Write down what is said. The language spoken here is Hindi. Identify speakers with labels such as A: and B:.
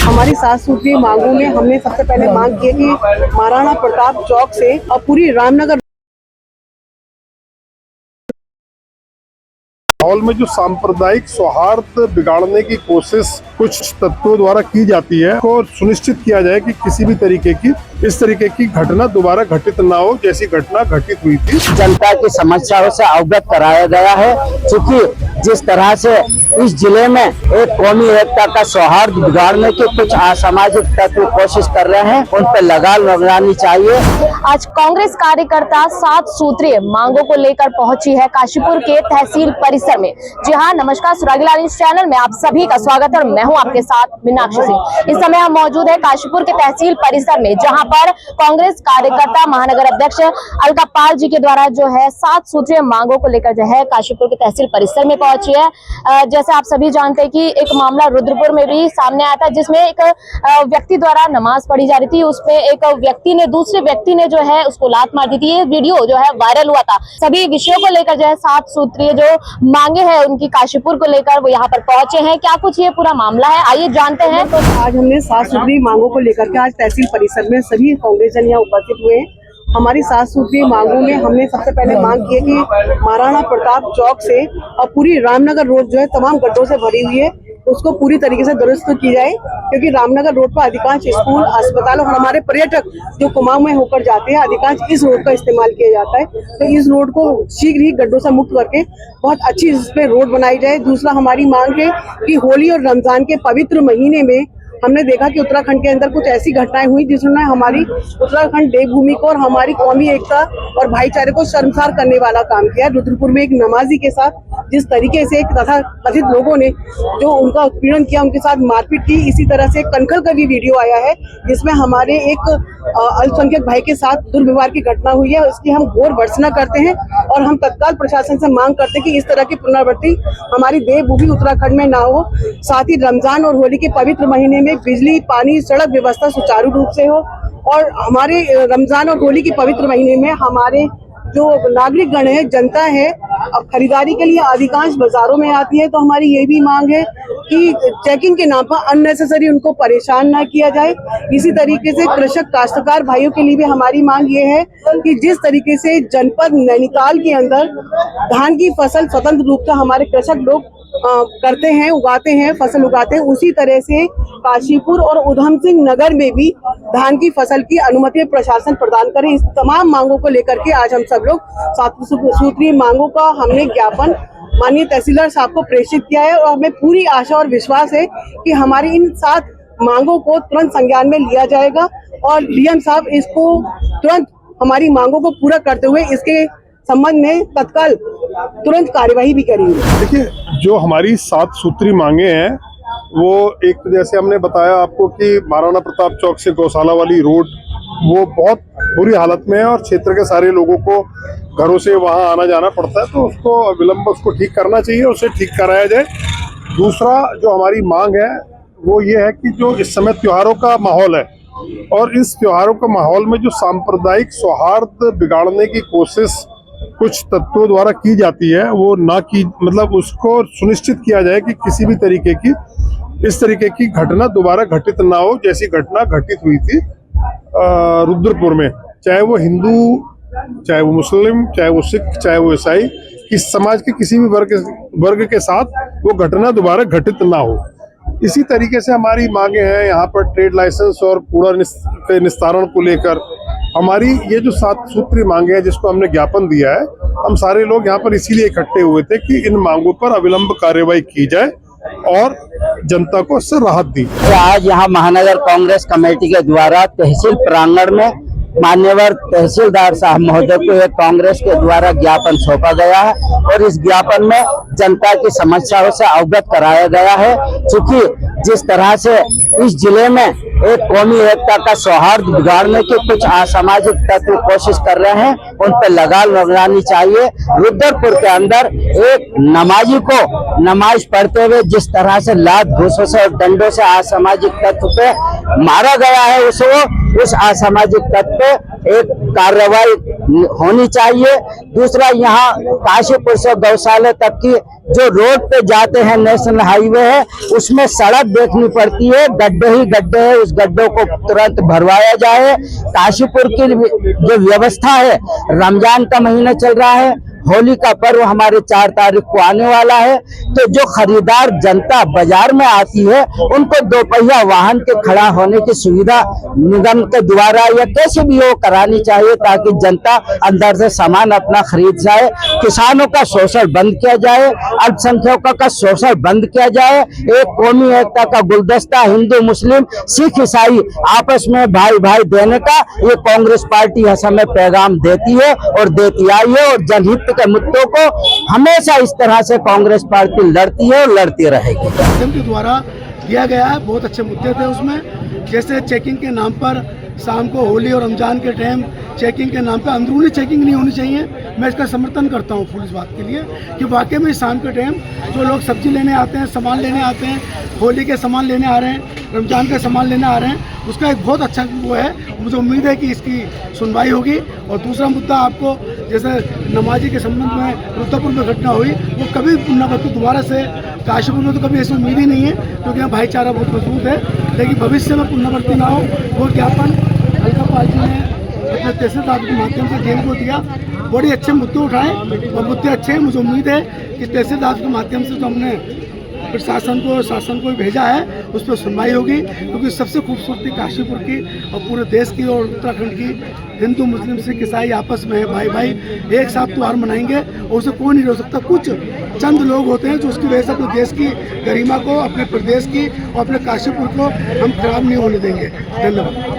A: हमारी 7 सूत्रीय मांगों में हमने सबसे पहले मांग की है कि महाराणा प्रताप चौक से और पूरी रामनगर
B: माहौल में जो सांप्रदायिक सौहार्द बिगाड़ने की कोशिश कुछ तत्वों द्वारा की जाती है को सुनिश्चित किया जाए कि किसी भी तरीके की इस तरीके की घटना दोबारा घटित ना हो जैसी घटना घटित हुई थी।
C: जनता की समस्याओं से अवगत कराया गया है, क्योंकि जिस तरह से इस जिले में एक कौमी एकता का सौहार्द बिगाड़ने की कुछ असामाजिक तत्व कोशिश कर रहे हैं, उन पर लगाम लगानी चाहिए।
D: आज कांग्रेस कार्यकर्ता 7 सूत्रीय मांगों को लेकर पहुंची है काशीपुर के तहसील परिसर में। जी हाँ, नमस्कार, सुरागीलाल न्यूज चैनल में आप सभी का स्वागत है और मैं हूं आपके साथ मीनाक्षी सिंह। इस समय हम मौजूद है काशीपुर के तहसील परिसर में, जहां पर कांग्रेस कार्यकर्ता महानगर अध्यक्ष अलका पाल जी के द्वारा जो है 7 सूत्रीय मांगों को लेकर जो है काशीपुर के तहसील परिसर में पहुंची है। जैसे आप सभी जानते हैं कि एक मामला रुद्रपुर में भी सामने आया था, जिसमें एक व्यक्ति द्वारा नमाज पढ़ी जा रही थी, उसमें एक व्यक्ति ने दूसरे व्यक्ति ने जो है उसको लात मार दी थी। ये वीडियो जो है वायरल हुआ था। सभी विषयों को लेकर जो है 7 सूत्रीय जो मांगे हैं उनकी काशीपुर को लेकर वो यहाँ पर पहुंचे हैं। क्या कुछ ये पूरा मामला है, आइए जानते हैं।
A: तो आज हमने 7 सूत्रीय मांगों को लेकर के आज तहसील परिसर में सभी कांग्रेस जन यहाँ उपस्थित हुए हैं। हमारी 7 सूत्रीय मांगों में हमने सबसे पहले मांग की है कि महाराणा प्रताप चौक से और पूरी रामनगर रोड जो है तमाम गड्ढों से भरी हुई है, उसको पूरी तरीके से दुरुस्त की जाए, क्योंकि रामनगर रोड पर अधिकांश स्कूल, अस्पताल और हमारे पर्यटक जो कुमाऊं में होकर जाते हैं, अधिकांश इस रोड का इस्तेमाल किया जाता है। तो इस रोड को शीघ्र ही गड्ढों से मुक्त करके बहुत अच्छी इस पे रोड बनाई जाए। दूसरा हमारी मांग है कि होली और रमजान के पवित्र महीने में हमने देखा कि उत्तराखंड के अंदर कुछ ऐसी घटनाएं हुई जिसने हमारी उत्तराखंड देवभूमि को और हमारी कौमी एकता और भाईचारे को शर्मसार करने वाला काम किया। रुद्रपुर में एक नमाजी के साथ जिस तरीके से तथा कथित लोगों ने जो उनका उत्पीड़न किया, उनके साथ मारपीट की, इसी तरह से कनखल का भी वीडियो आया है जिसमें हमारे एक अल्पसंख्यक भाई के साथ दुर्व्यवहार की घटना हुई है। इसकी हम घोर भर्त्सना करते हैं और हम तत्काल प्रशासन से मांग करते हैं कि इस तरह की पुनरावृत्ति हमारी देवभूमि उत्तराखंड में ना हो। साथ ही रमजान और होली के पवित्र महीने में बिजली, पानी, सड़क व्यवस्था सुचारू रूप से हो और हमारे रमजान और होली के पवित्र महीने में हमारे जो नागरिक गण है, जनता है, अब खरीदारी के लिए अधिकांश बाजारों में आती है। तो हमारी ये भी मांग है कि चेकिंग के नाम पर अननेसेसरी उनको परेशान ना किया जाए। इसी तरीके से कृषक काश्तकार भाइयों के लिए भी हमारी मांग ये है कि जिस तरीके से जनपद नैनीताल के अंदर धान की फसल स्वतंत्र रूप से हमारे कृषक लोग करते हैं, उगाते हैं, फसल उगाते हैं, उसी तरह से काशीपुर और उधम सिंह नगर में भी धान की फसल की अनुमति प्रशासन प्रदान करे। इस तमाम मांगों को लेकर के आज हम सब लोग 7 सूत्रीय मांगों का हमने ज्ञापन माननीय तहसीलदार साहब को प्रेषित किया है और हमें पूरी आशा और विश्वास है कि हमारी इन 7 मांगों को तुरंत संज्ञान में लिया जाएगा और डीएम साहब इसको तुरंत हमारी मांगों को पूरा करते हुए इसके संबंध में तत्काल तुरंत कार्यवाही भी करेंगे।
B: देखिए, जो हमारी 7 सूत्रीय मांगे हैं वो एक तो जैसे हमने बताया आपको कि महाराणा प्रताप चौक से गौशाला वाली रोड वो बहुत बुरी हालत में है और क्षेत्र के सारे लोगों को घरों से वहां आना जाना पड़ता है, तो उसको विलंब उसको ठीक करना चाहिए, उसे ठीक कराया जाए। दूसरा जो हमारी मांग है वो ये है कि जो इस समय त्योहारों का माहौल है और इस त्योहारों का माहौल में जो सांप्रदायिक सौहार्द बिगाड़ने की कोशिश कुछ तत्वों द्वारा की जाती है वो ना की, मतलब उसको सुनिश्चित किया जाए कि किसी भी तरीके की इस तरीके की घटना दोबारा घटित ना हो जैसी घटना घटित हुई थी रुद्रपुर में। चाहे वो हिंदू, चाहे वो मुस्लिम, चाहे वो सिख, चाहे वो ईसाई, किस समाज के किसी भी वर्ग के साथ वो घटना दोबारा घटित ना हो। इसी तरीके से हमारी मांगे हैं यहाँ पर ट्रेड लाइसेंस और कूड़ा के निस्तारण को लेकर। हमारी ये जो 7 सूत्रीय मांगे हैं जिसको हमने ज्ञापन दिया है, हम सारे लोग यहाँ पर इसीलिए इकट्ठे हुए थे कि इन मांगों पर अविलंब कार्यवाही की जाए और जनता को इससे राहत दी।
C: आज यहाँ महानगर कांग्रेस कमेटी के द्वारा तहसील प्रांगण में मान्यवर तहसीलदार साहब महोदय को एक कांग्रेस के द्वारा ज्ञापन सौंपा गया है और इस ज्ञापन में जनता की समस्याओं से अवगत कराया गया है, क्योंकि जिस तरह से इस जिले में एक कौमी एकता का सौहार्द बिगाड़ने की कुछ असामाजिक तत्व कोशिश कर रहे हैं, उन पर लगाम लगानी चाहिए। रुद्रपुर के अंदर एक नमाजी को नमाज पढ़ते हुए जिस तरह से लात घूसों से और डंडों से असामाजिक तत्व पे मारा गया है, उस असामाजिक तत्व पे एक कार्रवाई होनी चाहिए। दूसरा, यहाँ काशीपुर से गौशाला तक की जो रोड पे जाते हैं, नेशनल हाईवे है, उसमें सड़क देखनी पड़ती है, गड्ढे ही गड्ढे है, उस गड्ढों को तुरंत भरवाया जाए। काशीपुर की जो व्यवस्था है, रमजान का महीना चल रहा है, होली का पर्व हमारे 4 तारीख को आने वाला है, तो जो खरीदार जनता बाजार में आती है उनको 2 पहिया वाहन के खड़ा होने की सुविधा निगम के द्वारा या कैसे भी हो करानी चाहिए, ताकि जनता अंदर से सामान अपना खरीद जाए। किसानों का शोषण बंद किया जाए, अल्पसंख्यकों का शोषण बंद किया जाए। एक कौमी एकता का गुलदस्ता हिंदू मुस्लिम सिख ईसाई आपस में भाई भाई देने का ये कांग्रेस पार्टी हर समय पैगाम देती है और देती आई है, और जनहित के मुद्दों को हमेशा इस तरह से कांग्रेस पार्टी लड़ती है और लड़ती रहेगी।
E: के द्वारा दिया गया है, बहुत अच्छे मुद्दे थे उसमें, जैसे चेकिंग के नाम पर शाम को होली और रमजान के टाइम चेकिंग के नाम पर अंदरूनी चेकिंग नहीं होनी चाहिए। मैं इसका समर्थन करता हूँ फुल इस बात के लिए कि वाकई में शाम के टाइम जो लोग सब्जी लेने आते हैं, सामान लेने आते हैं, होली के सामान लेने आ रहे हैं, रमजान के सामान लेने आ रहे हैं, उसका एक बहुत अच्छा वो है। मुझे उम्मीद है कि इसकी सुनवाई होगी। और दूसरा मुद्दा आपको, जैसे नमाजी के संबंध में रुद्रपुर में घटना हुई, वो कभी पुनरावृत्ति दोबारा से काशीपुर में तो कभी ऐसी उम्मीद ही नहीं है, क्योंकि यहाँ भाईचारा बहुत मजबूत है। लेकिन भविष्य में पुनरावृत्ति ना हो, वो ज्ञापन हल्का पार्टी ने अपने तहसीलदार के माध्यम से जेल को दिया। बड़े अच्छे मुद्दे उठाए और मुद्दे अच्छे हैं। मुझे उम्मीद है कि तहसीलदार के माध्यम से जो हमने प्रशासन को शासन को भेजा है उस पर सुनवाई होगी, क्योंकि सबसे खूबसूरती काशीपुर की और पूरे देश की और उत्तराखंड की हिंदू मुस्लिम सिख ईसाई आपस में है, भाई भाई एक साथ त्यौहार मनाएंगे और उसे कोई नहीं रोक सकता। कुछ चंद लोग होते हैं जो उसकी वजह से अपने देश की गरिमा को, अपने प्रदेश की और अपने काशीपुर को हम खराब नहीं होने देंगे। धन्यवाद।